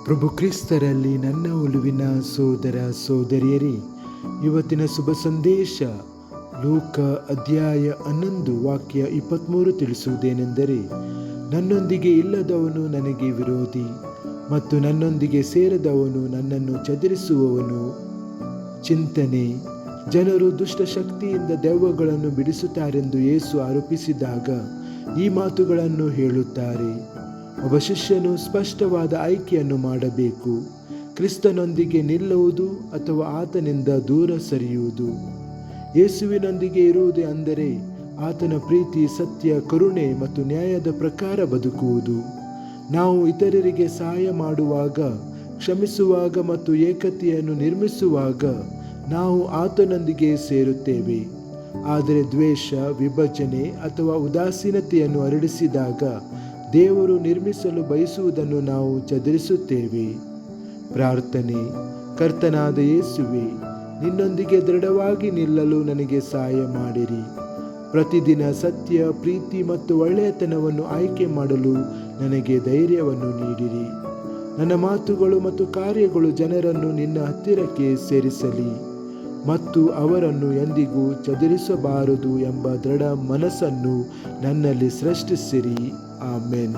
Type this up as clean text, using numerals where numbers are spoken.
ಪ್ರಭು ಕ್ರಿಸ್ತರಲ್ಲಿ ನನ್ನ ಒಲುವಿನ ಸೋದರ ಸೋದರಿಯರೇ, ಇವತ್ತಿನ ಶುಭ ಸಂದೇಶ ಲೂಕ ಅಧ್ಯಾಯ 11 ವಾಕ್ಯ 23 ತಿಳಿಸುವುದೇನೆಂದರೆ, ನನ್ನೊಂದಿಗೆ ಇಲ್ಲದವನು ನನಗೆ ವಿರೋಧಿ ಮತ್ತು ನನ್ನೊಂದಿಗೆ ಸೇರದವನು ನನ್ನನ್ನು ಚದುರಿಸುವವನು. ಚಿಂತನೆ: ಜನರು ದುಷ್ಟಶಕ್ತಿಯಿಂದ ದೆವ್ವಗಳನ್ನು ಬಿಡಿಸುತ್ತಾರೆಂದು ಯೇಸು ಆರೋಪಿಸಿದಾಗ ಈ ಮಾತುಗಳನ್ನು ಹೇಳುತ್ತಾರೆ. ಒಬ್ಬ ಶಿಷ್ಯನು ಸ್ಪಷ್ಟವಾದ ಆಯ್ಕೆಯನ್ನು ಮಾಡಬೇಕು: ಕ್ರಿಸ್ತನೊಂದಿಗೆ ನಿಲ್ಲುವುದು ಅಥವಾ ಆತನಿಂದ ದೂರ ಸರಿಯುವುದು. ಯೇಸುವಿನೊಂದಿಗೆ ಇರುವುದು ಅಂದರೆ ಆತನ ಪ್ರೀತಿ, ಸತ್ಯ, ಕರುಣೆ ಮತ್ತು ನ್ಯಾಯದ ಪ್ರಕಾರ ಬದುಕುವುದು. ನಾವು ಇತರರಿಗೆ ಸಹಾಯ ಮಾಡುವಾಗ, ಕ್ಷಮಿಸುವಾಗ ಮತ್ತು ಏಕತೆಯನ್ನು ನಿರ್ಮಿಸುವಾಗ ನಾವು ಆತನೊಂದಿಗೆ ಸೇರುತ್ತೇವೆ. ಆದರೆ ದ್ವೇಷ, ವಿಭಜನೆ ಅಥವಾ ಉದಾಸೀನತೆಯನ್ನು ಹರಡಿಸಿದಾಗ ದೇವರು ನಿರ್ಮಿಸಲು ಬಯಸುವುದನ್ನು ನಾವು ಚದುರಿಸುತ್ತೇವೆ. ಪ್ರಾರ್ಥನೆ: ಕರ್ತನಾದ ಯೇಸುವೆ, ನಿನ್ನೊಂದಿಗೆ ದೃಢವಾಗಿ ನಿಲ್ಲಲು ನನಗೆ ಸಹಾಯ ಮಾಡಿರಿ. ಪ್ರತಿದಿನ ಸತ್ಯ, ಪ್ರೀತಿ ಮತ್ತು ಒಳ್ಳೆಯತನವನ್ನು ಆಯ್ಕೆ ಮಾಡಲು ನನಗೆ ಧೈರ್ಯವನ್ನು ನೀಡಿರಿ. ನನ್ನ ಮಾತುಗಳು ಮತ್ತು ಕಾರ್ಯಗಳು ಜನರನ್ನು ನಿನ್ನ ಹತ್ತಿರಕ್ಕೆ ಸೇರಿಸಲಿ ಮತ್ತು ಅವರನ್ನು ಎಂದಿಗೂ ಚದುರಿಸಬಾರದು ಎಂಬ ದೃಢ ಮನಸ್ಸನ್ನು ನನ್ನಲ್ಲಿ ಸೃಷ್ಟಿಸಿರಿ. ಆಮೆನ್.